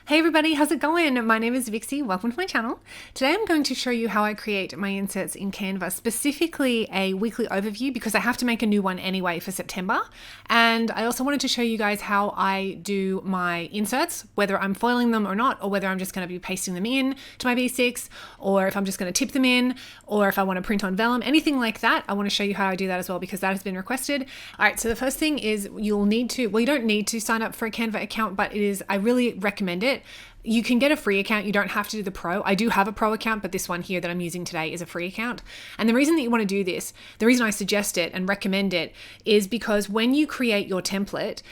Hey everybody, how's it going? My name is Vixie. Welcome to my channel. Today I'm going to show you how I create my inserts in Canva, specifically a weekly overview because I have to make a new one anyway for September. And I also wanted to show you guys how I do my inserts, whether I'm foiling them or not, or whether I'm just going to be pasting them in to my B6, or if I'm just going to tip them in, or if I want to print on vellum, anything like that. I want to show you how I do that as well because that has been requested. All right, so the first thing is you don't need to sign up for a Canva account, but I really recommend it. You can get a free account. You don't have to do the pro. I do have a pro account, but this one here that I'm using today is a free account. And the reason that you want to do this, the reason I suggest it and recommend it is because when you create your template,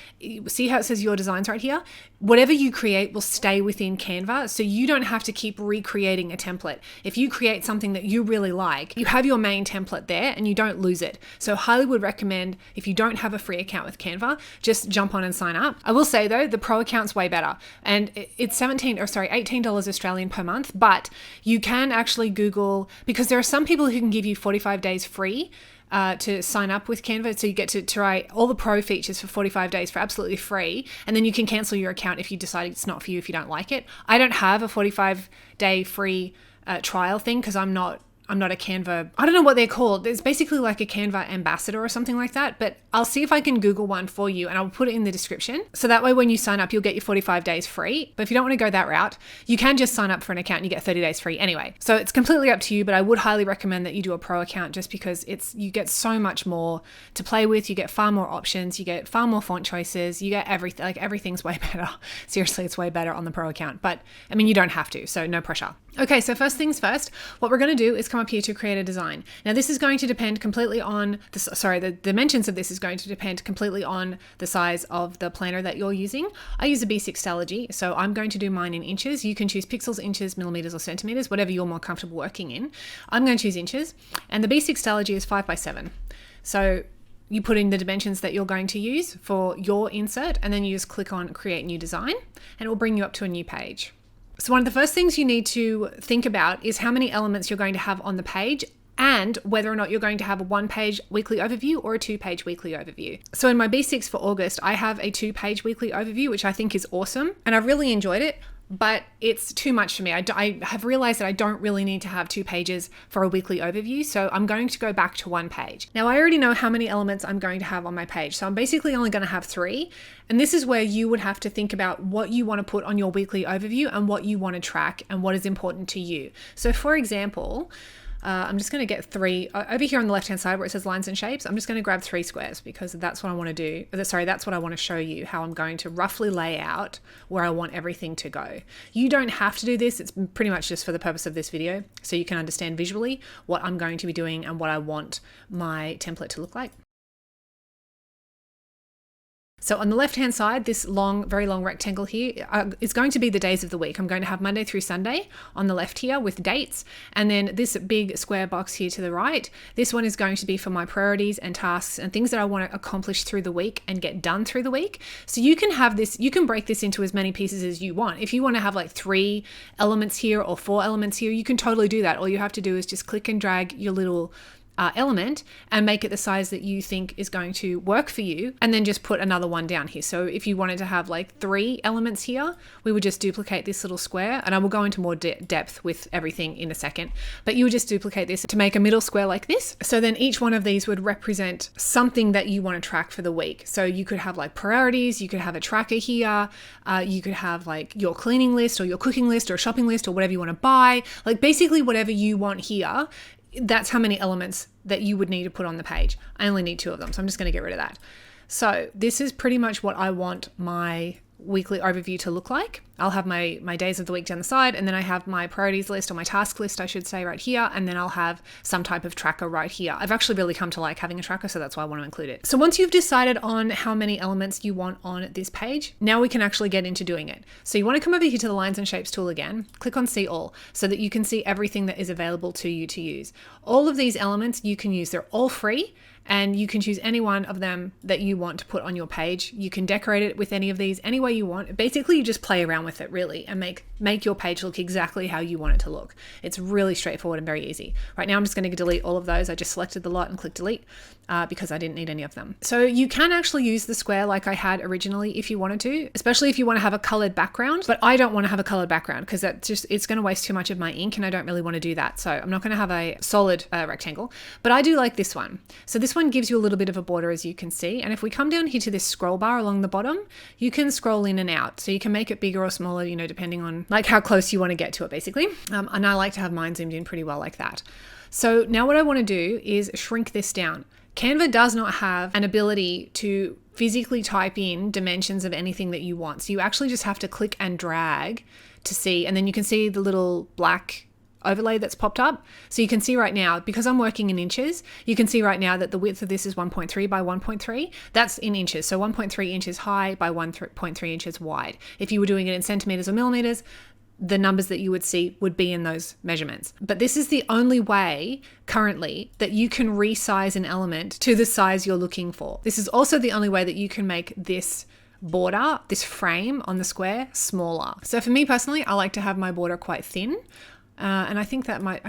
see how it says your designs right here? Whatever you create will stay within Canva. So you don't have to keep recreating a template. If you create something that you really like, you have your main template there and you don't lose it. So highly would recommend, if you don't have a free account with Canva, just jump on and sign up. I will say though, the pro account's way better. And it's $18 Australian per month, but you can actually Google, because there are some people who can give you 45 days free to sign up with Canva. So you get to try all the pro features for 45 days for absolutely free. And then you can cancel your account if you decide it's not for you, if you don't like it. I don't have a 45-day free trial thing because I'm not a Canva, I don't know what they're called. It's basically like a Canva ambassador or something like that, but I'll see if I can Google one for you and I'll put it in the description. So that way when you sign up, you'll get your 45 days free. But if you don't want to go that route, you can just sign up for an account and you get 30 days free anyway. So it's completely up to you, but I would highly recommend that you do a pro account just because you get so much more to play with. You get far more options. You get far more font choices. You get everything, like everything's way better. Seriously, it's way better on the pro account, but I mean, you don't have to, so no pressure. Okay, so first things first, what we're going to do is come up here to create a design. Now this is going to depend completely on, the dimensions of this is going to depend completely on the size of the planner that you're using. I use a B6 Stalogy, so I'm going to do mine in inches. You can choose pixels, inches, millimeters, or centimeters, whatever you're more comfortable working in. I'm going to choose inches, and the B6 Stalogy is 5x7. So you put in the dimensions that you're going to use for your insert, and then you just click on Create New Design, and it will bring you up to a new page. So one of the first things you need to think about is how many elements you're going to have on the page and whether or not you're going to have a 1-page weekly overview or a 2-page weekly overview. So in my B6 for August, I have a 2-page weekly overview, which I think is awesome. And I've really enjoyed it, but it's too much for me. I have realized that I don't really need to have 2 pages for a weekly overview. So I'm going to go back to 1 page. Now I already know how many elements I'm going to have on my page. So I'm basically only going to have 3. And this is where you would have to think about what you want to put on your weekly overview and what you want to track and what is important to you. So for example, I'm just going to get 3 over here on the left hand side where it says lines and shapes. I'm just going to grab 3 squares because that's what I want to do. That's what I want to show you, how I'm going to roughly lay out where I want everything to go. You don't have to do this. It's pretty much just for the purpose of this video so you can understand visually what I'm going to be doing and what I want my template to look like. So on the left-hand side, this very long rectangle here is going to be the days of the week. I'm going to have Monday through Sunday on the left here with dates. And then this big square box here to the right, this one is going to be for my priorities and tasks and things that I want to accomplish through the week and get done through the week. So you can have this, you can break this into as many pieces as you want. If you want to have like 3 elements here or 4 elements here, you can totally do that. All you have to do is just click and drag your little element and make it the size that you think is going to work for you, and then just put another one down here. So if you wanted to have like 3 elements here, we would just duplicate this little square, and I will go into more depth with everything in a second, but you would just duplicate this to make a middle square like this. So then each one of these would represent something that you want to track for the week. So you could have like priorities, you could have a tracker here, you could have like your cleaning list or your cooking list or shopping list or whatever you want to buy, like basically whatever you want here. That's how many elements that you would need to put on the page. I only need 2 of them, so I'm just going to get rid of that. So this is pretty much what I want my weekly overview to look like. I'll have my days of the week down the side, and then I have my priorities list, or my task list, I should say, right here, and then I'll have some type of tracker right here. I've actually really come to like having a tracker, so that's why I want to include it. So once you've decided on how many elements you want on this page, now we can actually get into doing it. So you want to come over here to the lines and shapes tool again, click on see all, so that you can see everything that is available to you to use. All of these elements you can use, they're all free, and you can choose any one of them that you want to put on your page. You can decorate it with any of these any way you want. Basically, you just play around with it really and make your page look exactly how you want it to look. It's really straightforward and very easy. Right now, I'm just going to delete all of those. I just selected the lot and clicked delete because I didn't need any of them. So you can actually use the square like I had originally if you wanted to, especially if you want to have a colored background, but I don't want to have a colored background because it's going to waste too much of my ink and I don't really want to do that. So I'm not going to have a solid rectangle, but I do like this one. So this one gives you a little bit of a border, as you can see. And if we come down here to this scroll bar along the bottom, you can scroll in and out. So you can make it bigger or smaller, you know, depending on like how close you want to get to it basically. And I like to have mine zoomed in pretty well like that. So now what I want to do is shrink this down. Canva does not have an ability to physically type in dimensions of anything that you want. So you actually just have to click and drag to see, and then you can see the little black overlay that's popped up. So you can see right now, because I'm working in inches, you can see right now that the width of this is 1.3 by 1.3. That's in inches. So 1.3 inches high by 1.3 inches wide. If you were doing it in centimeters or millimeters, the numbers that you would see would be in those measurements. But this is the only way currently that you can resize an element to the size you're looking for. This is also the only way that you can make this border, this frame on the square, smaller. So for me personally, I like to have my border quite thin. And I think that might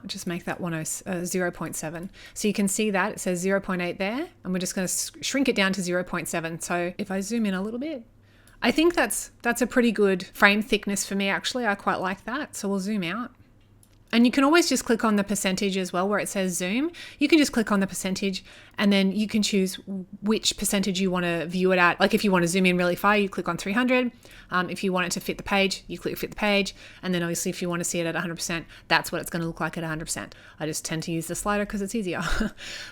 just make that 0.7. So you can see that it says 0.8 there, and we're just going to shrink it down to 0.7. So if I zoom in a little bit, I think that's a pretty good frame thickness for me, actually. I quite like that. So we'll zoom out. And you can always just click on the percentage as well where it says zoom. You can just click on the percentage and then you can choose which percentage you want to view it at. Like if you want to zoom in really far, you click on 300. If you want it to fit the page, you click fit the page. And then obviously if you want to see it at 100%, that's what it's going to look like at 100%. I just tend to use the slider because it's easier.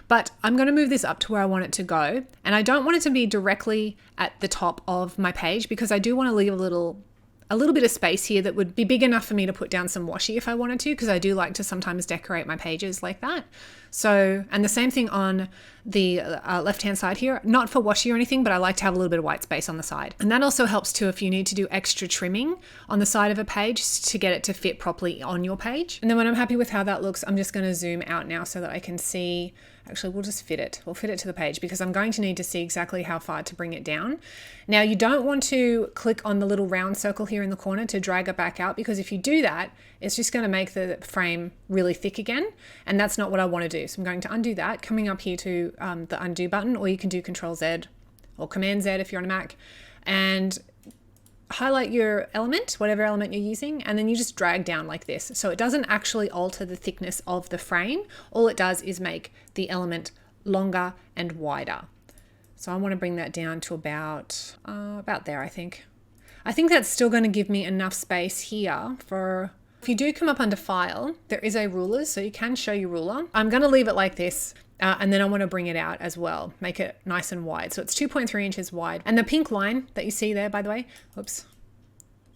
But I'm going to move this up to where I want it to go. And I don't want it to be directly at the top of my page because I do want to leave a little bit of space here that would be big enough for me to put down some washi if I wanted to, because I do like to sometimes decorate my pages like that. So, and the same thing on the left-hand side here, not for washi or anything, but I like to have a little bit of white space on the side. And that also helps too if you need to do extra trimming on the side of a page to get it to fit properly on your page. And then when I'm happy with how that looks, I'm just going to zoom out now so that I can see. Actually, we'll fit it to the page because I'm going to need to see exactly how far to bring it down. Now, you don't want to click on the little round circle here in the corner to drag it back out, because if you do that, it's just going to make the frame really thick again. And that's not what I want to do. So I'm going to undo that, coming up here to the undo button, or you can do Control Z or Command Z if you're on a Mac, and highlight your element, whatever element you're using, and then you just drag down like this. So it doesn't actually alter the thickness of the frame. All it does is make the element longer and wider. So I want to bring that down to about there, I think. I think that's still going to give me enough space here for, if you do come up under File, there is a ruler, so you can show your ruler. I'm going to leave it like this. And then I want to bring it out as well, make it nice and wide. So it's 2.3 inches wide. And the pink line that you see there, by the way,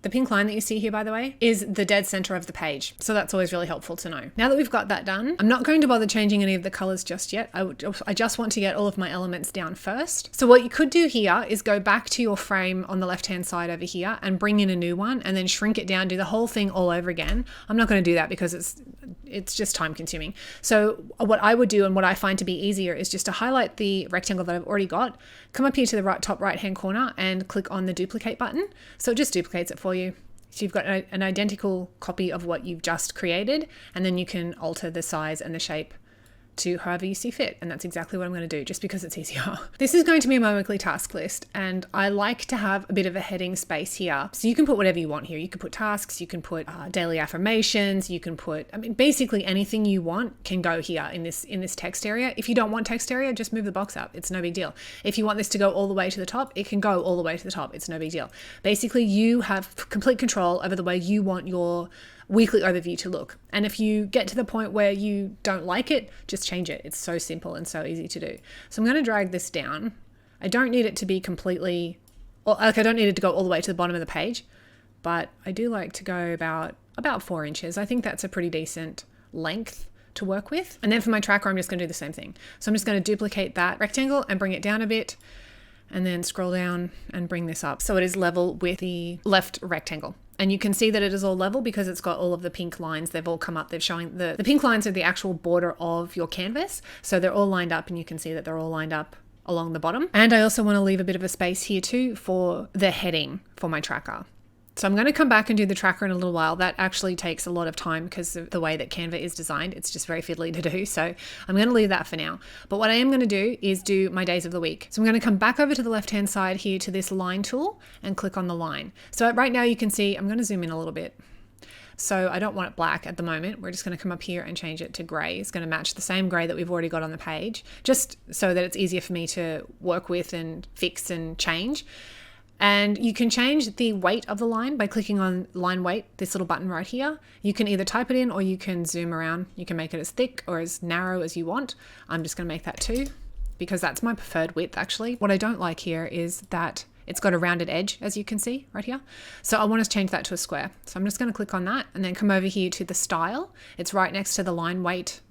the pink line that you see here, by the way, is the dead center of the page. So that's always really helpful to know. Now that we've got that done, I'm not going to bother changing any of the colors just yet. I just want to get all of my elements down first. So what you could do here is go back to your frame on the left-hand side over here and bring in a new one and then shrink it down, do the whole thing all over again. I'm not going to do that because it's just time consuming. So what I would do, and what I find to be easier, is just to highlight the rectangle that I've already got, come up here to the top right hand corner and click on the duplicate button. So it just duplicates it for you. So you've got an identical copy of what you've just created, and then you can alter the size and the shape to however you see fit. And that's exactly what I'm going to do, just because it's easier. This is going to be my weekly task list, and I like to have a bit of a heading space here. So you can put whatever you want here. You can put tasks, you can put daily affirmations, you can put, basically anything you want can go here in this text area. If you don't want text area, just move the box up. It's no big deal. If you want this to go all the way to the top, it can go all the way to the top. It's no big deal. Basically, you have complete control over the way you want your weekly overview to look. And if you get to the point where you don't like it, just change it. It's so simple and so easy to do. So I'm going to drag this down. I don't need it to be completely, I don't need it to go all the way to the bottom of the page, but I do like to go about 4 inches. I think that's a pretty decent length to work with. And then for my tracker, I'm just going to do the same thing. So I'm just going to duplicate that rectangle and bring it down a bit, and then scroll down and bring this up so it is level with the left rectangle. And you can see that it is all level because it's got all of the pink lines. They've all come up. They're showing the pink lines are the actual border of your canvas. So they're all lined up, and you can see that they're all lined up along the bottom. And I also want to leave a bit of a space here too for the heading for my tracker. So I'm going to come back and do the tracker in a little while. That actually takes a lot of time because of the way that Canva is designed. It's just very fiddly to do. So I'm going to leave that for now. But what I am going to do is do my days of the week. So I'm going to come back over to the left-hand side here to this line tool and click on the line. So right now you can see, I'm going to zoom in a little bit. So I don't want it black at the moment. We're just going to come up here and change it to gray. It's going to match the same gray that we've already got on the page, just so that it's easier for me to work with and fix and change. And you can change the weight of the line by clicking on line weight, this little button right here. You can either type it in or you can zoom around. You can make it as thick or as narrow as you want. I'm just going to make that 2 because that's my preferred width actually. What I don't like here is that it's got a rounded edge, as you can see right here. So I want to change that to a square. So I'm just going to click on that and then come over here to the style. It's right next to the line weight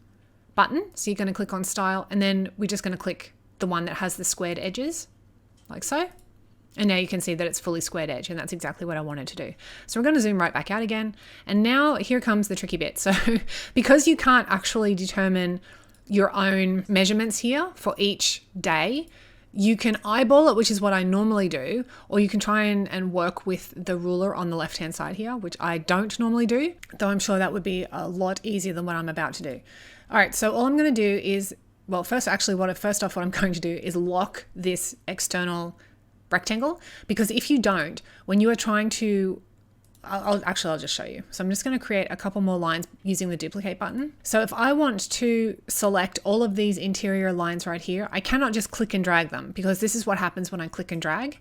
button. So you're going to click on style, and then we're just going to click the one that has the squared edges like so. And now you can see that it's fully squared edge, and that's exactly what I wanted to do. So we're going to zoom right back out again. And now here comes the tricky bit. So because you can't actually determine your own measurements here for each day, you can eyeball it, which is what I normally do, or you can try and work with the ruler on the left-hand side here, which I don't normally do, though I'm sure that would be a lot easier than what I'm about to do. All right, so all I'm going to do is, well, first off, what I'm going to do is lock this external rectangle, because if you don't, when you are trying to, I'll just show you. So I'm just going to create a couple more lines using the duplicate button. So if I want to select all of these interior lines right here, I cannot just click and drag them, because this is what happens when I click and drag.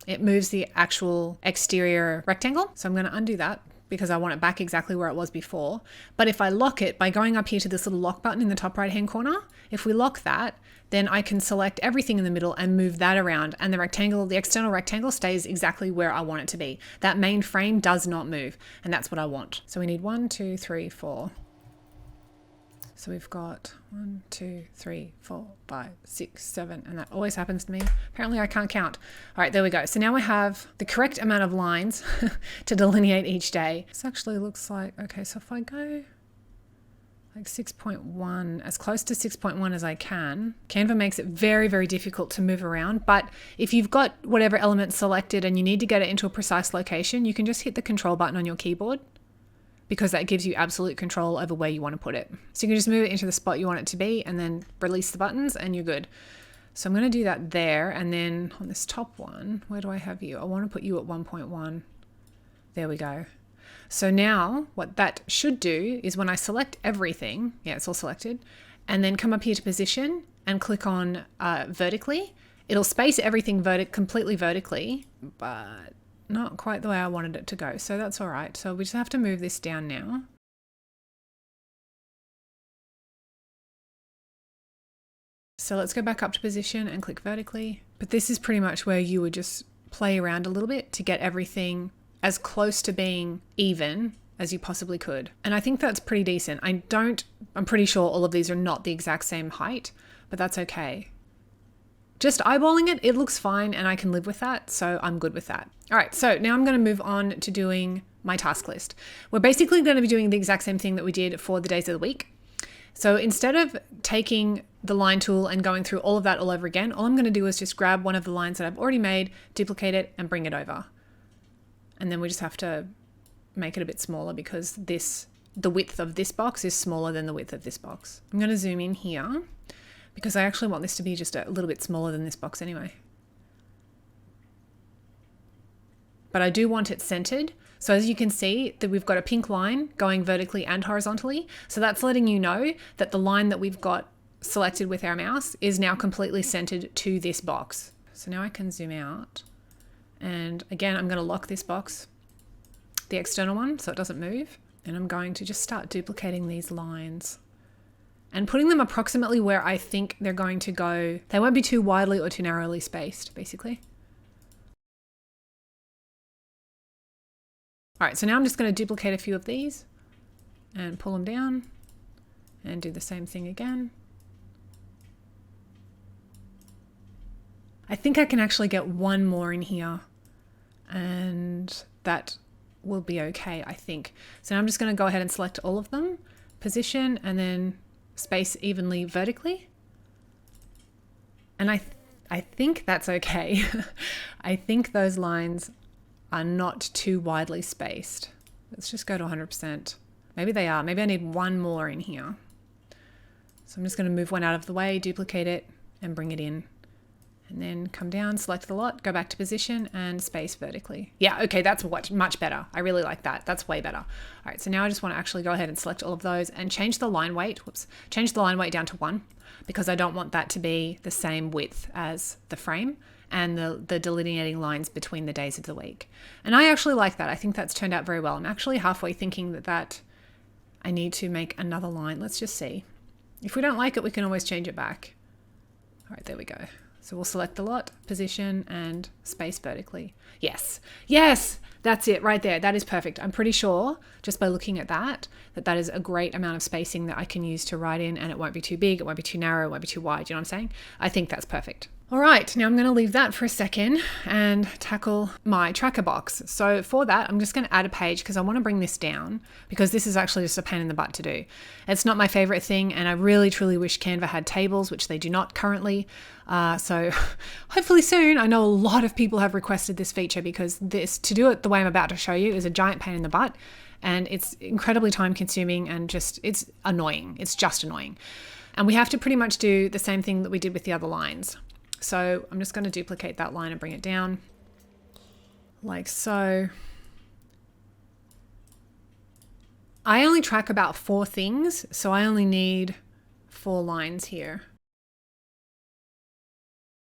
It moves the actual exterior rectangle. So I'm going to undo that because I want it back exactly where it was before. But if I lock it by going up here to this little lock button in the top right hand corner, if we lock that, then I can select everything in the middle and move that around, and the rectangle, the external rectangle, stays exactly where I want it to be. That main frame does not move, and that's what I want. So we need 1, 2, 3, 4. So we've got 1, 2, 3, 4, 5, 6, 7, and that always happens to me. Apparently I can't count. All right, there we go. So now we have the correct amount of lines to delineate each day. This actually looks like, okay, so if I go like 6.1, as close to 6.1 as I can. Canva makes it very, very difficult to move around, but if you've got whatever element selected and you need to get it into a precise location, you can just hit the control button on your keyboard, because that gives you absolute control over where you want to put it. So you can just move it into the spot you want it to be and then release the buttons and you're good. So I'm going to do that there, and then on this top one, where do I have you? I want to put you at 1.1. There we go. So now what that should do is when I select everything, yeah, it's all selected, and then come up here to position and click on vertically, it'll space everything completely vertically, but not quite the way I wanted it to go. So that's all right. So we just have to move this down now. So let's go back up to position and click vertically. But this is pretty much where you would just play around a little bit to get everything as close to being even as you possibly could. And I think that's pretty decent. I'm pretty sure all of these are not the exact same height, but that's okay. Just eyeballing it, it looks fine and I can live with that. So I'm good with that. All right, so now I'm going to move on to doing my task list. We're basically going to be doing the exact same thing that we did for the days of the week. So instead of taking the line tool and going through all of that all over again, all I'm going to do is just grab one of the lines that I've already made, duplicate it and bring it over. And then we just have to make it a bit smaller because the width of this box is smaller than the width of this box. I'm going to zoom in here because I actually want this to be just a little bit smaller than this box anyway. But I do want it centered. So as you can see that we've got a pink line going vertically and horizontally. So that's letting you know that the line that we've got selected with our mouse is now completely centered to this box. So now I can zoom out. And again, I'm going to lock this box, the external one, so it doesn't move. And I'm going to just start duplicating these lines and putting them approximately where I think they're going to go. They won't be too widely or too narrowly spaced, basically. All right, so now I'm just going to duplicate a few of these and pull them down and do the same thing again. I think I can actually get one more in here, and that will be okay, I think. So now I'm just going to go ahead and select all of them, position, and then space evenly vertically. And I think that's okay. I think those lines are not too widely spaced. Let's just go to 100%. Maybe they are. Maybe I need one more in here. So I'm just going to move one out of the way, duplicate it, and bring it in. And then come down, select the lot, go back to position and space vertically. Yeah, okay, that's much better. I really like that. That's way better. All right, so now I just want to actually go ahead and select all of those and change the line weight. Change the line weight down to 1 because I don't want that to be the same width as the frame and the delineating lines between the days of the week. And I actually like that. I think that's turned out very well. I'm actually halfway thinking that I need to make another line. Let's just see. If we don't like it, we can always change it back. All right, there we go. So we'll select the lot, position, and space vertically. Yes, yes, that's it right there. That is perfect. I'm pretty sure, just by looking at that is a great amount of spacing that I can use to write in, and it won't be too big, it won't be too narrow, it won't be too wide. You know what I'm saying? I think that's perfect. All right, now I'm going to leave that for a second and tackle my tracker box. So for that, I'm just going to add a page because I want to bring this down because this is actually just a pain in the butt to do. It's not my favorite thing, and I really, truly wish Canva had tables, which they do not currently. So hopefully soon. I know a lot of people have requested this feature because to do it the way I'm about to show you is a giant pain in the butt, and it's incredibly time consuming and it's annoying. It's just annoying. And we have to pretty much do the same thing that we did with the other lines. So I'm just going to duplicate that line and bring it down like so. I only track about 4 things, so I only need 4 lines here.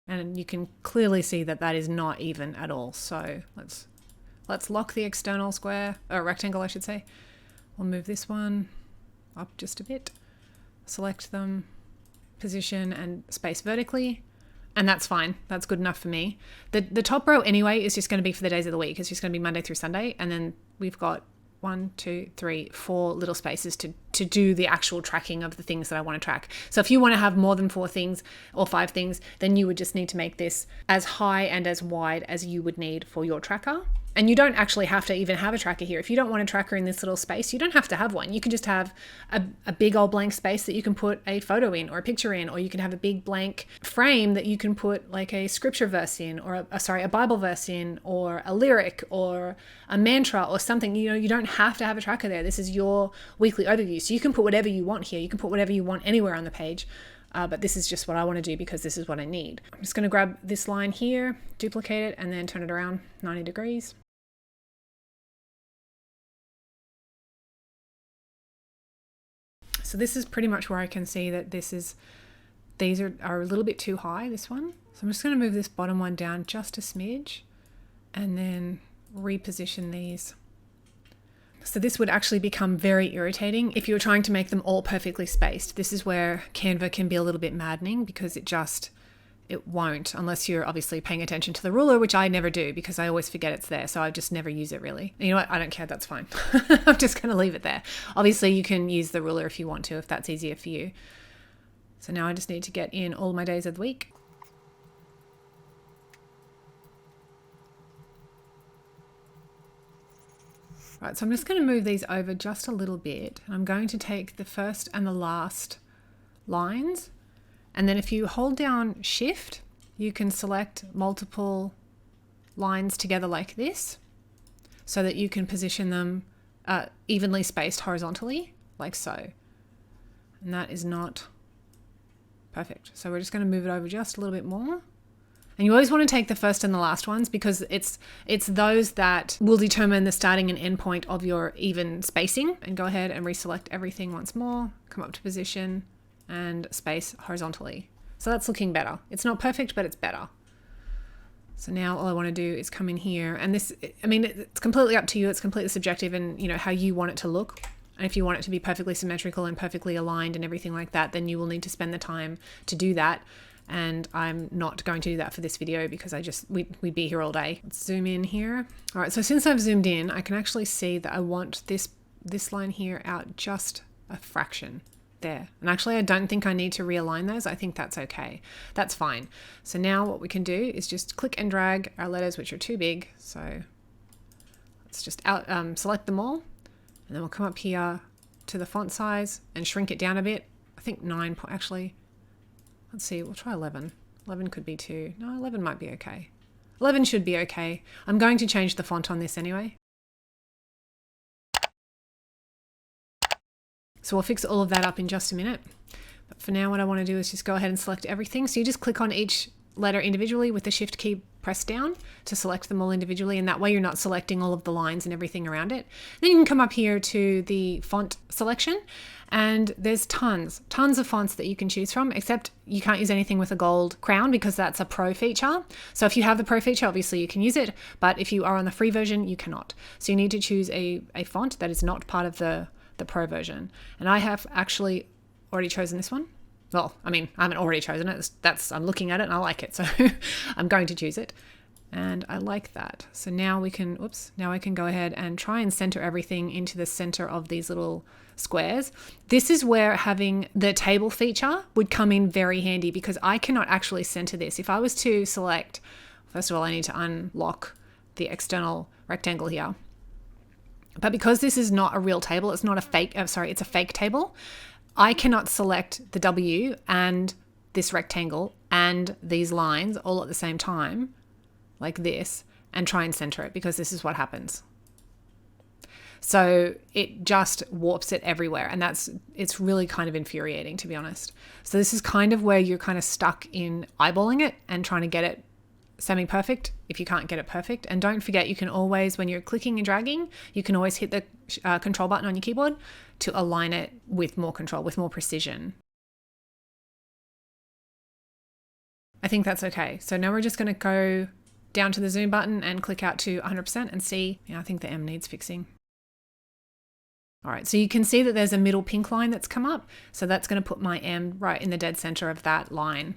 And you can clearly see that is not even at all. So let's lock the external square, or rectangle I should say. We'll move this one up just a bit, select them, position and space vertically. And that's fine. That's good enough for me. The top row anyway is just going to be for the days of the week. It's just going to be Monday through Sunday. And then we've got 1, 2, 3, 4 little spaces to do the actual tracking of the things that I want to track. So if you want to have more than 4 things or 5 things, then you would just need to make this as high and as wide as you would need for your tracker. And you don't actually have to even have a tracker here. If you don't want a tracker in this little space, you don't have to have one. You can just have a big old blank space that you can put a photo in or a picture in, or you can have a big blank frame that you can put like a scripture verse in, or a Bible verse in, or a lyric or a mantra or something. You know, you don't have to have a tracker there. This is your weekly overview. So you can put whatever you want here. You can put whatever you want anywhere on the page. But this is just what I want to do because this is what I need. I'm just going to grab this line here, duplicate it, and then turn it around 90 degrees. So this is pretty much where I can see that these are a little bit too high, this one. So I'm just going to move this bottom one down just a smidge and then reposition these. So this would actually become very irritating if you were trying to make them all perfectly spaced. This is where Canva can be a little bit maddening because it won't, unless you're obviously paying attention to the ruler, which I never do because I always forget it's there. So I just never use it really. And you know what? I don't care. That's fine. I'm just going to leave it there. Obviously you can use the ruler if you want to, if that's easier for you. So now I just need to get in all my days of the week. Right, so I'm just going to move these over just a little bit. I'm going to take the first and the last lines. And then if you hold down Shift, you can select multiple lines together like this so that you can position them evenly spaced horizontally, like so. And that is not perfect. So we're just going to move it over just a little bit more. And you always want to take the first and the last ones because it's those that will determine the starting and end point of your even spacing. And go ahead and reselect everything once more, come up to position, and space horizontally. So that's looking better. It's not perfect, but it's better. So now all I want to do is come in here, and this, I mean, it's completely up to you. It's completely subjective and, you know, how you want it to look. And if you want it to be perfectly symmetrical and perfectly aligned and everything like that, then you will need to spend the time to do that. And I'm not going to do that for this video because we'd be here all day. Let's zoom in here. All right, so since I've zoomed in, I can actually see that I want this line here out just a fraction. There. And actually I don't think I need to realign those. I think that's okay. That's fine. So now what we can do is just click and drag our letters which are too big. So let's let's just select them all, and then we'll come up here to the font size and shrink it down a bit. I think 9, actually, let's see, we'll try 11. 11 could be too, no, 11 might be okay. 11 should be okay. I'm going to change the font on this anyway. So we'll fix all of that up in just a minute. But for now, what I want to do is just go ahead and select everything. So you just click on each letter individually with the Shift key pressed down to select them all individually, and that way you're not selecting all of the lines and everything around it. Then you can come up here to the font selection, and there's tons of fonts that you can choose from, except you can't use anything with a gold crown because that's a pro feature. So if you have the pro feature, obviously you can use it, but if you are on the free version, you cannot. So you need to choose a font that is not part of the pro version. And I have actually already chosen this one. Well, I mean, I haven't already chosen it. I'm looking at it and I like it. So I'm going to choose it. And I like that. So now we can, now I can go ahead and try and center everything into the center of these little squares. This is where having the table feature would come in very handy because I cannot actually center this. If I was to select, first of all, I need to unlock the external rectangle here. But because this is not a real table, it's not a fake, it's a fake table, I cannot select the W and this rectangle and these lines all at the same time, like this, and try and center it, because this is what happens. So it just warps it everywhere, and it's really kind of infuriating, to be honest. So this is kind of where you're kind of stuck in eyeballing it and trying to get it semi-perfect if you can't get it perfect. And don't forget, you can always, when you're clicking and dragging, you can always hit the control button on your keyboard to align it with more control, with more precision. I think that's okay. So now we're just going to go down to the zoom button and click out to 100% and see, I think the M needs fixing. All right, so you can see that there's a middle pink line that's come up. So that's going to put my M right in the dead center of that line.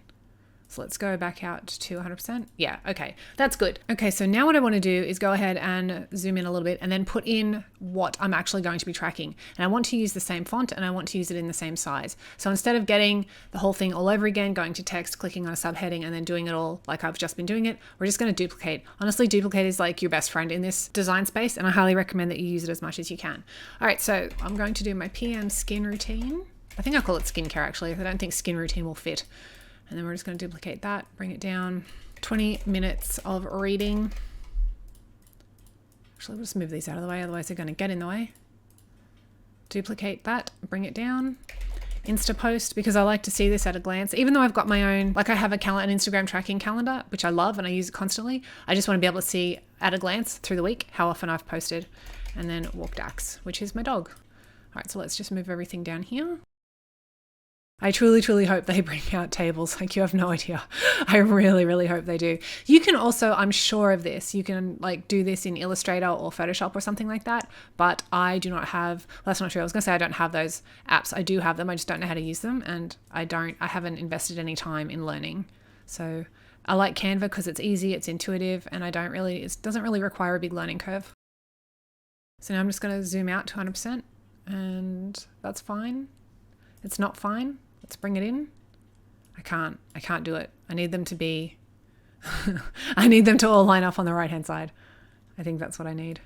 So let's go back out to 100%. Yeah, okay, that's good. Okay, so now what I want to do is go ahead and zoom in a little bit and then put in what I'm actually going to be tracking. And I want to use the same font and I want to use it in the same size. So instead of getting the whole thing all over again, going to text, clicking on a subheading and then doing it all like I've just been doing it, we're just going to duplicate. Honestly, duplicate is like your best friend in this design space, and I highly recommend that you use it as much as you can. All right, so I'm going to do my PM skin routine. I think I call it skincare actually. I don't think skin routine will fit. And then we're just going to duplicate that, bring it down. 20 minutes of reading. Actually, we'll just move these out of the way, otherwise they're going to get in the way. Duplicate that, bring it down. Insta post, because I like to see this at a glance. Even though I've got my own, like I have an Instagram tracking calendar, which I love and I use it constantly. I just want to be able to see at a glance through the week how often I've posted. And then walk Dax, which is my dog. All right, so let's just move everything down here. I truly hope they bring out tables. Like, you have no idea. I really hope they do. You can also, I'm sure of this, you can like do this in Illustrator or Photoshop or something like that, but I do not have, well, that's not true. I was gonna say I don't have those apps. I do have them. I just don't know how to use them, and I haven't invested any time in learning. So I like Canva because it's easy, it's intuitive, and it doesn't really require a big learning curve. So now I'm just gonna zoom out to 100%, and that's fine. It's not fine. Let's bring it in. I can't do it. I need them to be, I need them to all line up on the right-hand side. I think that's what I need.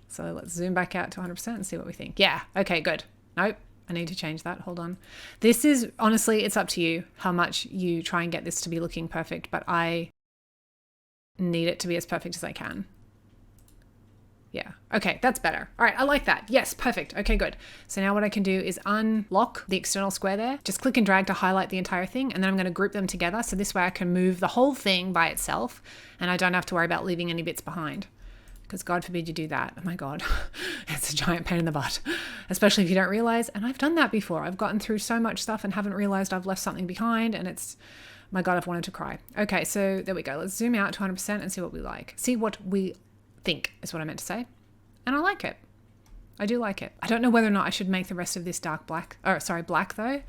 So let's zoom back out to 100% and see what we think. Yeah, okay, good. Nope, I need to change that. Hold on. This is, honestly, it's up to you how much you try and get this to be looking perfect, but I need it to be as perfect as I can. Yeah, okay, that's better. All right, I like that. Yes, perfect. Okay, good. So now what I can do is unlock the external square there. Just click and drag to highlight the entire thing, and then I'm going to group them together. So this way I can move the whole thing by itself, and I don't have to worry about leaving any bits behind. Because God forbid you do that. Oh my God, it's a giant pain in the butt, especially if you don't realize. And I've done that before. I've gotten through so much stuff and haven't realized I've left something behind, and it's, my God, I've wanted to cry. Okay, so there we go. Let's zoom out to 100% and see what we like. See what we think is what I meant to say. And I like it. I do like it. I don't know whether or not I should make the rest of this black though,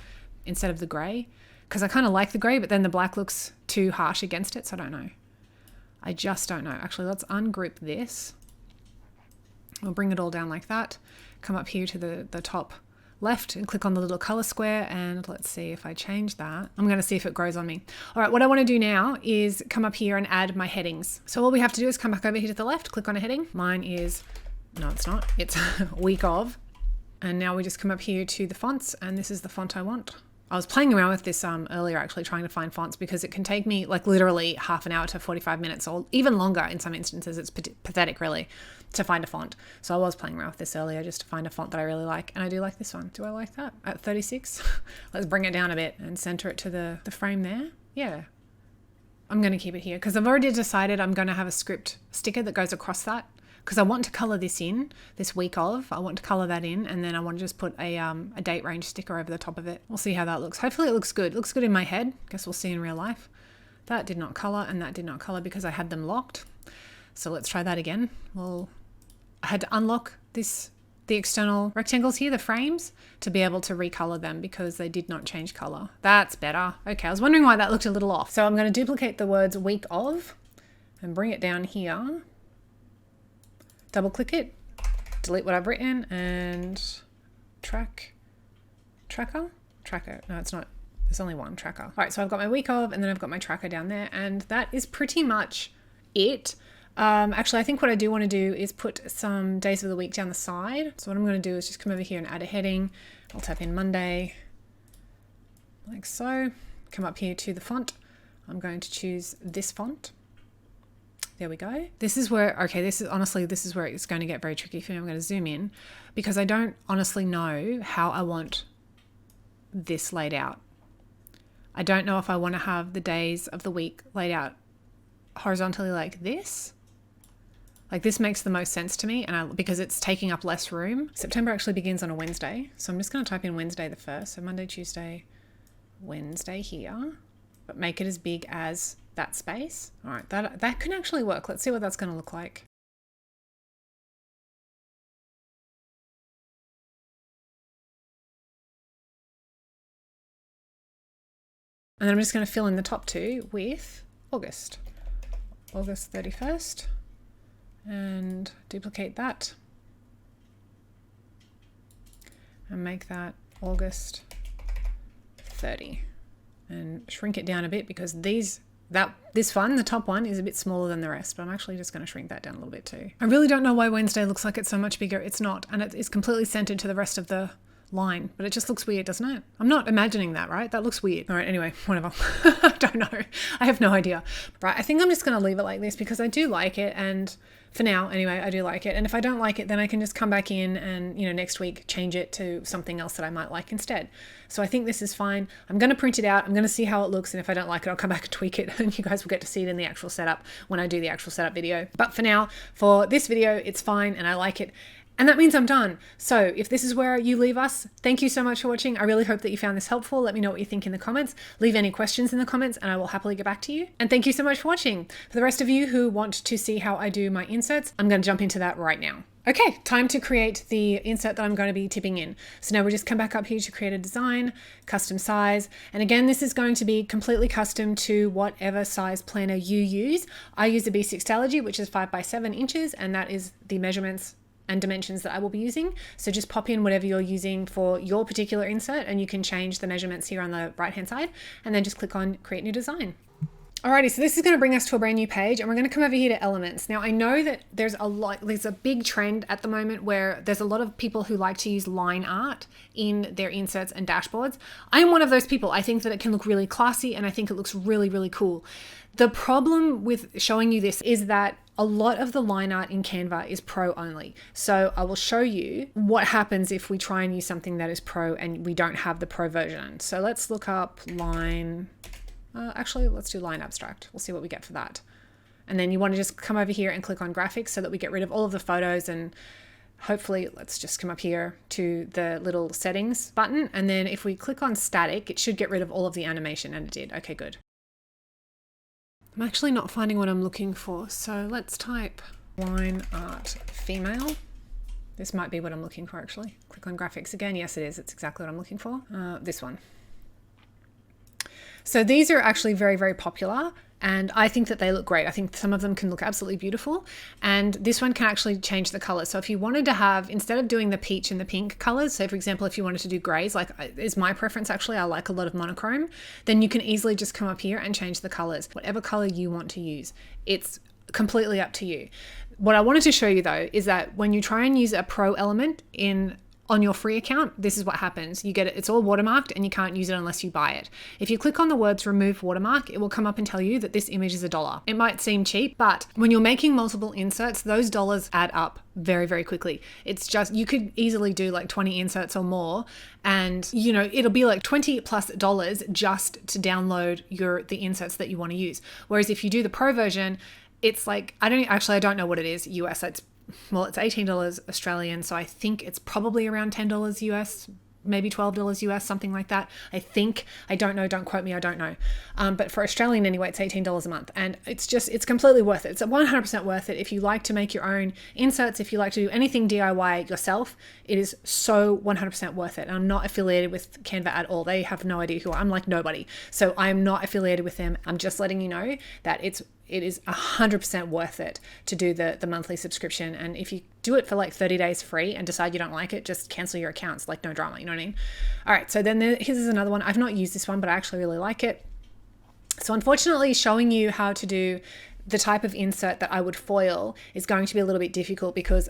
instead of the gray, because I kind of like the gray, but then the black looks too harsh against it. So I don't know. I just don't know. Actually, let's ungroup this. We'll bring it all down like that. Come up here to the top left and click on the little color square, and let's see if I change that. I'm going to see if it grows on me. All right, what I want to do now is come up here and add my headings. So all we have to do is come back over here to the left, click on a heading. Mine is, no, it's not. It's week of. And now we just come up here to the fonts, and this is the font I want. I was playing around with this earlier, actually trying to find fonts, because it can take me like literally half an hour to 45 minutes or even longer in some instances. It's pathetic really to find a font. So I was playing around with this earlier just to find a font that I really like. And I do like this one. Do I like that? At 36. Let's bring it down a bit and center it to the frame there. Yeah. I'm going to keep it here because I've already decided I'm going to have a script sticker that goes across that, because I want to color this in, this week of. I want to color that in, and then I want to just put a date range sticker over the top of it. We'll see how that looks. Hopefully it looks good. It looks good in my head. Guess we'll see in real life. That did not color, and that did not color because I had them locked. So let's try that again. Well, I had to unlock the external rectangles here, the frames, to be able to recolor them because they did not change color. That's better. Okay, I was wondering why that looked a little off. So I'm going to duplicate the words week of and bring it down here. Double click it, delete what I've written, and tracker. No, it's not. There's only one tracker. All right, so I've got my week of, and then I've got my tracker down there, and that is pretty much it. Actually, I think what I do want to do is put some days of the week down the side. So what I'm going to do is just come over here and add a heading. I'll type in Monday, like so. Come up here to the font. I'm going to choose this font. There we go. This is where, okay, this is where it's going to get very tricky for me. I'm going to zoom in because I don't honestly know how I want this laid out. I don't know if I want to have the days of the week laid out horizontally like this. Like this makes the most sense to me, and because it's taking up less room. September actually begins on a Wednesday. So I'm just going to type in Wednesday the 1st. So Monday, Tuesday, Wednesday here, but make it as big as that space. All right, that can actually work. Let's see what that's going to look like. And then I'm just going to fill in the top two with August 31st, and duplicate that and make that August 30, and shrink it down a bit because this one, the top one, is a bit smaller than the rest, but I'm actually just going to shrink that down a little bit too. I really don't know why Wednesday looks like it's so much bigger. It's not, and it is completely centered to the rest of the line, but it just looks weird, doesn't it? I'm not imagining that, right? That looks weird. All right, anyway, whatever. I don't know. I have no idea. Right, I think I'm just going to leave it like this because I do like it, and for now, anyway, I do like it. And if I don't like it, then I can just come back in and, next week change it to something else that I might like instead. So I think this is fine. I'm going to print it out. I'm going to see how it looks. And if I don't like it, I'll come back and tweak it, and you guys will get to see it in the actual setup when I do the actual setup video. But for now, for this video, it's fine and I like it. And that means I'm done. So if this is where you leave us, thank you so much for watching. I really hope that you found this helpful. Let me know what you think in the comments. Leave any questions in the comments and I will happily get back to you. And thank you so much for watching. For the rest of you who want to see how I do my inserts, I'm going to jump into that right now. Okay, time to create the insert that I'm going to be tipping in. So now we just come back up here to create a design, custom size. And again, this is going to be completely custom to whatever size planner you use. I use a B6 Stalogy, which is 5 by 7 inches, and that is the measurements and dimensions that I will be using. So just pop in whatever you're using for your particular insert, and you can change the measurements here on the right hand side, and then just click on create new design. Alrighty, so this is going to bring us to a brand new page, and we're going to come over here to elements. Now I know that there's a big trend at the moment where there's a lot of people who like to use line art in their inserts and dashboards. I'm one of those people. I think that it can look really classy, and I think it looks really, really cool. The problem with showing you this is that a lot of the line art in Canva is pro only. So I will show you what happens if we try and use something that is pro and we don't have the pro version. So let's look up line, actually let's do line abstract. We'll see what we get for that. And then you want to just come over here and click on graphics so that we get rid of all of the photos, and hopefully let's just come up here to the little settings button. And then if we click on static, it should get rid of all of the animation, and it did. Okay, good. I'm actually not finding what I'm looking for, so let's type line art female. This might be what I'm looking for actually. Click on graphics again. Yes, it is. It's exactly what I'm looking for. This one. So these are actually very, very popular. And I think that they look great. I think some of them can look absolutely beautiful. And this one can actually change the color. So if you wanted to have, instead of doing the peach and the pink colors, so for example, if you wanted to do grays, like is my preference actually, I like a lot of monochrome, then you can easily just come up here and change the colors, whatever color you want to use. It's completely up to you. What I wanted to show you though, is that when you try and use a pro element on your free account, this is what happens. You get it, it's all watermarked and you can't use it unless you buy it. If you click on the words remove watermark, it will come up and tell you that this image is $1. It might seem cheap, but when you're making multiple inserts, those dollars add up very, very quickly. It's just, you could easily do like 20 inserts or more, and you know, it'll be like $20+ just to download the inserts that you want to use. Whereas if you do the pro version, it's like, I don't know what it is US. It's $18 Australian, so I think it's probably around $10 US, maybe $12 US, something like that. I think, I don't know, don't quote me, I don't know. But for Australian anyway, it's $18 a month, and it's completely worth it. It's 100% worth it if you like to make your own inserts, if you like to do anything DIY yourself. It is so 100% worth it. And I'm not affiliated with Canva at all. They have no idea who I'm like nobody. So I'm not affiliated with them. I'm just letting you know that it is 100% worth it to do the monthly subscription. And if you do it for like 30 days free and decide you don't like it, just cancel your accounts, like no drama, you know what I mean? All right, so then here's another one. I've not used this one, but I actually really like it. So unfortunately, showing you how to do the type of insert that I would foil is going to be a little bit difficult because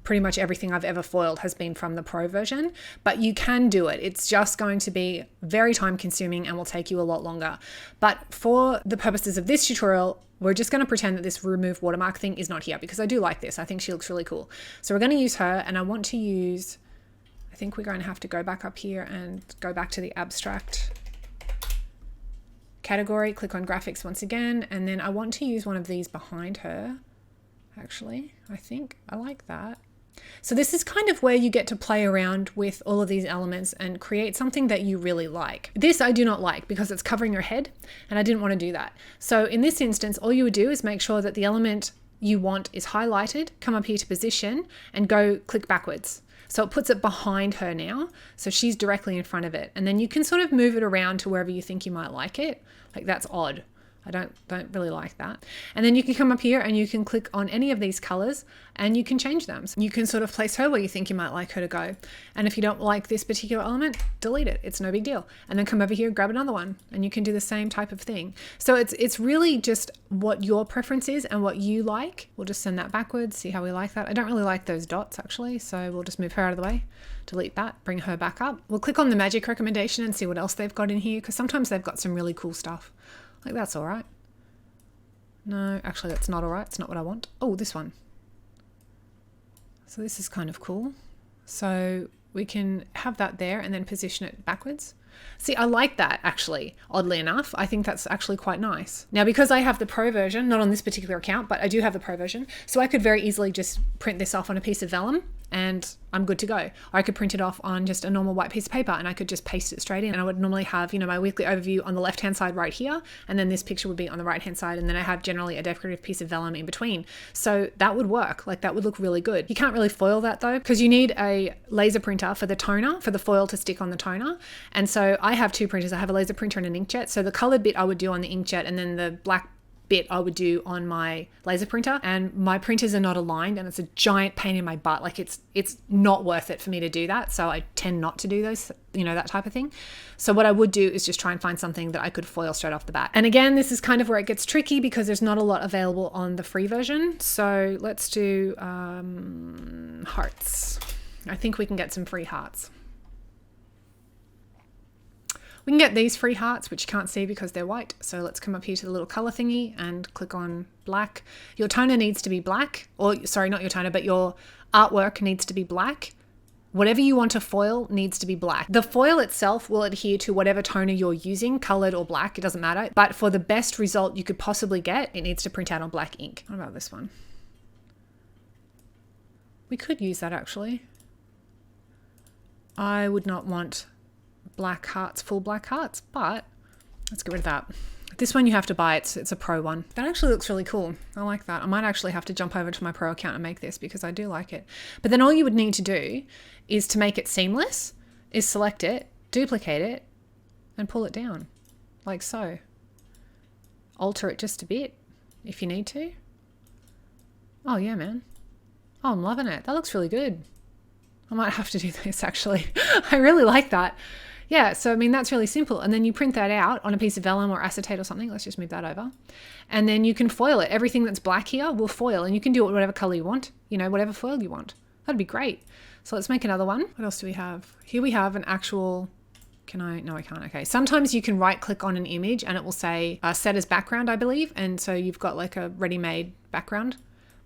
pretty much everything I've ever foiled has been from the pro version, but you can do it. It's just going to be very time consuming and will take you a lot longer. But for the purposes of this tutorial, we're just going to pretend that this remove watermark thing is not here because I do like this. I think she looks really cool. So we're going to use her, and I want to use, I think we're going to have to go back up here and go back to the abstract category, click on graphics once again, and then I want to use one of these behind her. Actually, I think I like that. So this is kind of where you get to play around with all of these elements and create something that you really like. This I do not like because it's covering your head, and I didn't want to do that. So in this instance, all you would do is make sure that the element you want is highlighted, come up here to position, and go click backwards. So it puts it behind her now, so she's directly in front of it. And then you can sort of move it around to wherever you think you might like it. Like that's odd. I don't really like that. And then you can come up here and you can click on any of these colors and you can change them. So you can sort of place her where you think you might like her to go. And if you don't like this particular element, delete it. It's no big deal. And then come over here, grab another one, and you can do the same type of thing. So it's really just what your preference is and what you like. We'll just send that backwards, see how we like that. I don't really like those dots actually, so we'll just move her out of the way. Delete that, bring her back up. We'll click on the magic recommendation and see what else they've got in here, because sometimes they've got some really cool stuff. Like that's all right. No, actually that's not all right. It's not what I want. Oh, this one. So this is kind of cool. So we can have that there and then position it backwards. See, I like that actually, oddly enough. I think that's actually quite nice. Now, because I have the pro version, not on this particular account, but I do have the pro version, so I could very easily just print this off on a piece of vellum and I'm good to go. Or I could print it off on just a normal white piece of paper and I could just paste it straight in. And I would normally have, you know, my weekly overview on the left-hand side right here, and then this picture would be on the right-hand side, and then I have generally a decorative piece of vellum in between. So that would work. Like that would look really good. You can't really foil that though, because you need a laser printer for the toner, for the foil to stick on the toner. And so I have two printers. I have a laser printer and an inkjet. So the colored bit I would do on the inkjet, and then the black bit I would do on my laser printer, and my printers are not aligned and it's a giant pain in my butt. Like it's not worth it for me to do that. So I tend not to do those, you know, that type of thing. So what I would do is just try and find something that I could foil straight off the bat. And again, this is kind of where it gets tricky because there's not a lot available on the free version. So let's do hearts. I think we can get some free hearts. We can get these free hearts, which you can't see because they're white. So let's come up here to the little color thingy and click on black. Your toner needs to be black, or sorry, not your toner, but your artwork needs to be black. Whatever you want to foil needs to be black. The foil itself will adhere to whatever toner you're using, colored or black, it doesn't matter. But for the best result you could possibly get, it needs to print out on black ink. What about this one? We could use that actually. I would not want black hearts, full black hearts, but let's get rid of that. This one you have to buy, it's a pro one. That actually looks really cool. I like that. I might actually have to jump over to my pro account and make this because I do like it. But then all you would need to do is to make it seamless, is select it, duplicate it, and pull it down, like so. alter it just a bit if you need to. Oh yeah, man. Oh, I'm loving it. That looks really good. I might have to do this actually. I really like that. Yeah, so I mean, that's really simple. And then you print that out on a piece of vellum or acetate or something. Let's just move that over. And then you can foil it. Everything that's black here will foil, and you can do it whatever color you want, you know, whatever foil you want. That'd be great. So let's make another one. What else do we have? Here we have an actual, no, I can't. Okay. Sometimes you can right click on an image and it will say set as background, I believe. And so you've got like a ready-made background,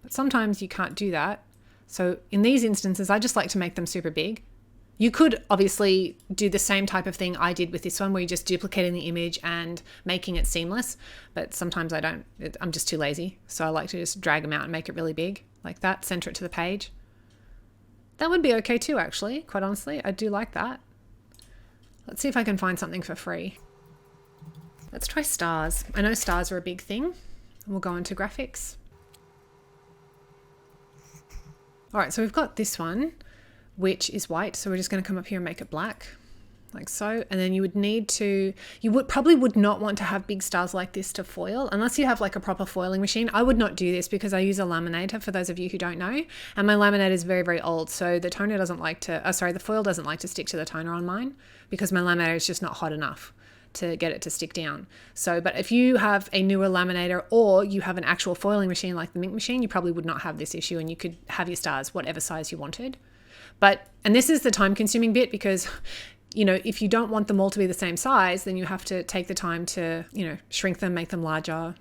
but sometimes you can't do that. So in these instances, I just like to make them super big. You could obviously do the same type of thing I did with this one where you're just duplicating the image and making it seamless. But sometimes I don't, I'm just too lazy. So I like to just drag them out and make it really big like that, center it to the page. That would be okay too, actually, quite honestly. I do like that. Let's see if I can find something for free. Let's try stars. I know stars are a big thing. We'll go into graphics. All right, so we've got this one, which is white. So we're just going to come up here and make it black like so. And then you would need to, probably would not want to have big stars like this to foil unless you have like a proper foiling machine. I would not do this because I use a laminator, for those of you who don't know. And my laminator is very, very old. So the toner doesn't like to, the foil doesn't like to stick to the toner on mine because my laminator is just not hot enough to get it to stick down. So, but if you have a newer laminator or you have an actual foiling machine like the Mink machine, you probably would not have this issue and you could have your stars whatever size you wanted. But, and this is the time consuming bit because, you know, if you don't want them all to be the same size, then you have to take the time to, you know, shrink them, make them larger,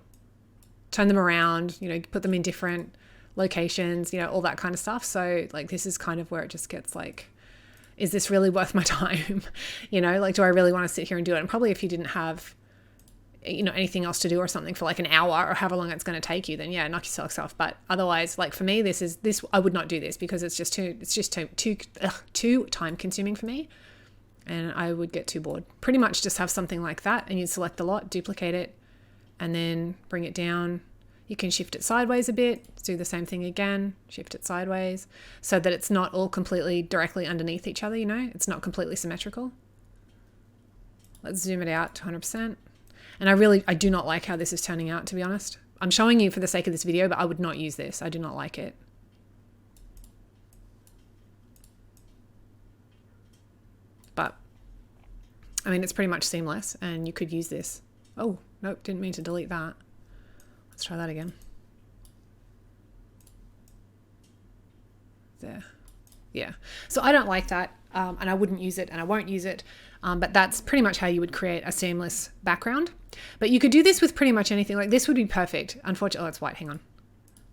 turn them around, you know, put them in different locations, you know, all that kind of stuff. So like, this is kind of where it just gets like, is this really worth my time? You know, like, do I really want to sit here and do it? And probably if you didn't have, you know, anything else to do or something for like an hour or however long it's going to take you, then yeah, knock yourself off. But otherwise, like for me, I would not do this because it's just too time consuming for me. And I would get too bored. Pretty much just have something like that and you'd select the lot, duplicate it, and then bring it down. You can shift it sideways a bit, do the same thing again, shift it sideways so that it's not all completely directly underneath each other, you know, it's not completely symmetrical. Let's zoom it out to 100%. And I do not like how this is turning out, to be honest. I'm showing you for the sake of this video, but I would not use this. I do not like it. But, I mean, it's pretty much seamless and you could use this. Oh, nope, didn't mean to delete that. Let's try that again. There. Yeah. So I don't like that and I wouldn't use it and I won't use it. But that's pretty much how you would create a seamless background. But you could do this with pretty much anything. Like this would be perfect. Unfortunately, oh, it's white. Hang on.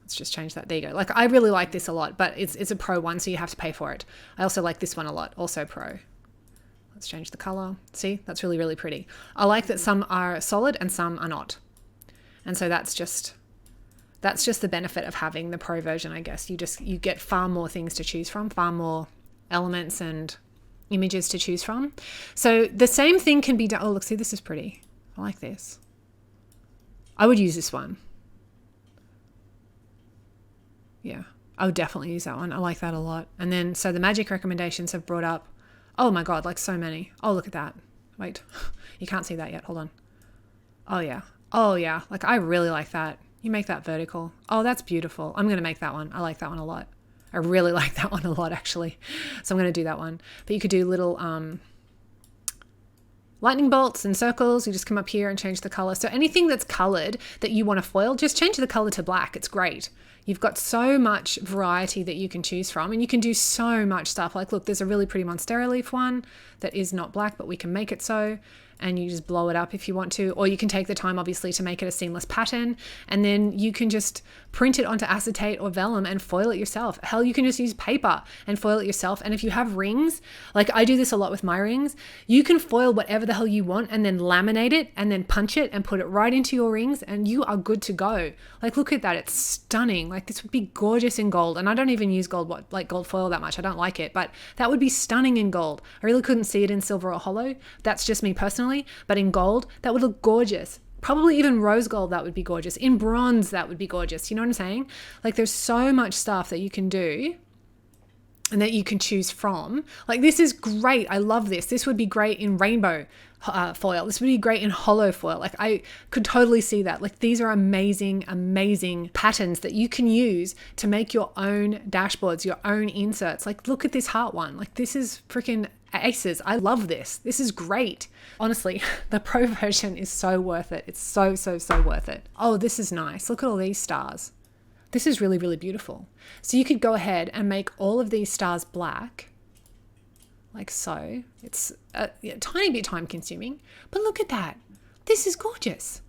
Let's just change that. There you go. Like I really like this a lot, but it's a pro one, so you have to pay for it. I also like this one a lot. Also pro. Let's change the color. See, that's really, really pretty. I like that some are solid and some are not. And so that's just the benefit of having the pro version, I guess. You get far more things to choose from, far more elements and images to choose from. So the same thing can be done. Oh, look, see, this is pretty. I like this. I would use this one. Yeah, I would definitely use that one. I like that a lot. And then, so the magic recommendations have brought up, oh my God, like so many. Oh, look at that. Wait, you can't see that yet. Hold on. Oh yeah. Oh yeah, like I really like that. You make that vertical. Oh, that's beautiful. I'm going to make that one. I like that one a lot. I really like that one a lot actually. So I'm going to do that one. But you could do little lightning bolts and circles. You just come up here and change the color. So anything that's colored that you want to foil, just change the color to black. It's great. You've got so much variety that you can choose from and you can do so much stuff. Like, look, there's a really pretty Monstera leaf one that is not black, but we can make it so. And you just blow it up if you want to, or you can take the time obviously to make it a seamless pattern, and then you can just print it onto acetate or vellum and foil it yourself. Hell, you can just use paper and foil it yourself. And if you have rings, like I do this a lot with my rings, you can foil whatever the hell you want and then laminate it and then punch it and put it right into your rings and you are good to go. Like, look at that. It's stunning. Like this would be gorgeous in gold. And I don't even use gold foil that much. I don't like it, but that would be stunning in gold. I really couldn't see it in silver or hollow. That's just me personally. But in gold, that would look gorgeous. Probably even rose gold, that would be gorgeous. In bronze, that would be gorgeous. You know what I'm saying? Like there's so much stuff that you can do and that you can choose from. Like, this is great. I love this. This would be great in rainbow foil. This would be great in hollow foil. Like, I could totally see that. Like, these are amazing, amazing patterns that you can use to make your own dashboards, your own inserts. Like, look at this heart one. Like, this is freaking aces. I love this. This is great. Honestly, the pro version is so worth it. It's so, so, so worth it. Oh, this is nice. Look at all these stars. This is really, really beautiful. So you could go ahead and make all of these stars black, like so. It's a tiny bit time consuming, but look at that. This is gorgeous.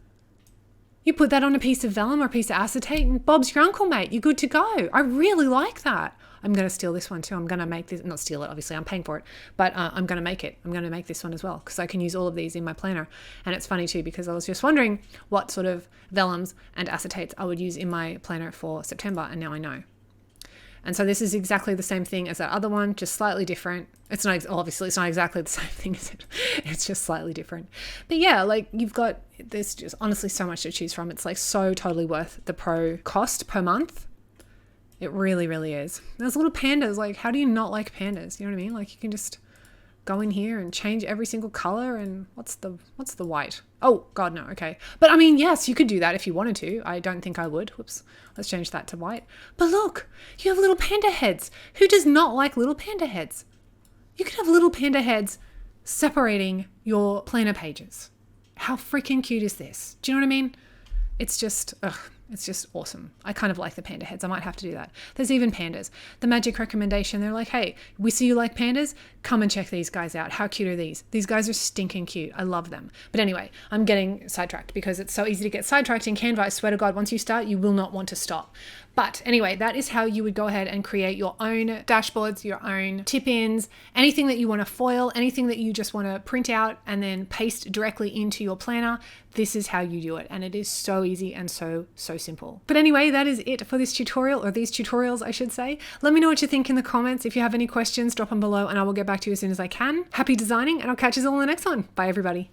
You put that on a piece of vellum or a piece of acetate and Bob's your uncle, mate. You're good to go. I really like that. I'm going to steal this one too. I'm going to make this, not steal it, obviously, I'm paying for it, but I'm going to make it. I'm going to make this one as well because I can use all of these in my planner. And it's funny too because I was just wondering what sort of vellums and acetates I would use in my planner for September, and now I know. And so this is exactly the same thing as that other one, just slightly different. It's not, obviously it's not exactly the same thing, is it? It's just slightly different. But yeah, like there's just honestly so much to choose from. It's like so totally worth the pro cost per month. It really, really is. There's little pandas. Like, how do you not like pandas? You know what I mean? Like, you can just go in here and change every single color. And what's the white? Oh God, no. Okay. But I mean, yes, you could do that if you wanted to. I don't think I would. Whoops. Let's change that to white. But look, you have little panda heads. Who does not like little panda heads? You could have little panda heads separating your planner pages. How freaking cute is this? Do you know what I mean? It's just awesome. I kind of like the panda heads. I might have to do that. There's even pandas. The magic recommendation, they're like, hey, we see you like pandas. Come and check these guys out. How cute are these? These guys are stinking cute. I love them. But anyway, I'm getting sidetracked because it's so easy to get sidetracked in Canva. I swear to God, once you start, you will not want to stop. But anyway, that is how you would go ahead and create your own dashboards, your own tip-ins, anything that you want to foil, anything that you just want to print out and then paste directly into your planner. This is how you do it. And it is so easy and so simple. But anyway, that is it for this tutorial, or these tutorials, I should say. Let me know what you think in the comments. If you have any questions, drop them below and I will get back to you as soon as I can. Happy designing, and I'll catch you all in the next one. Bye, everybody.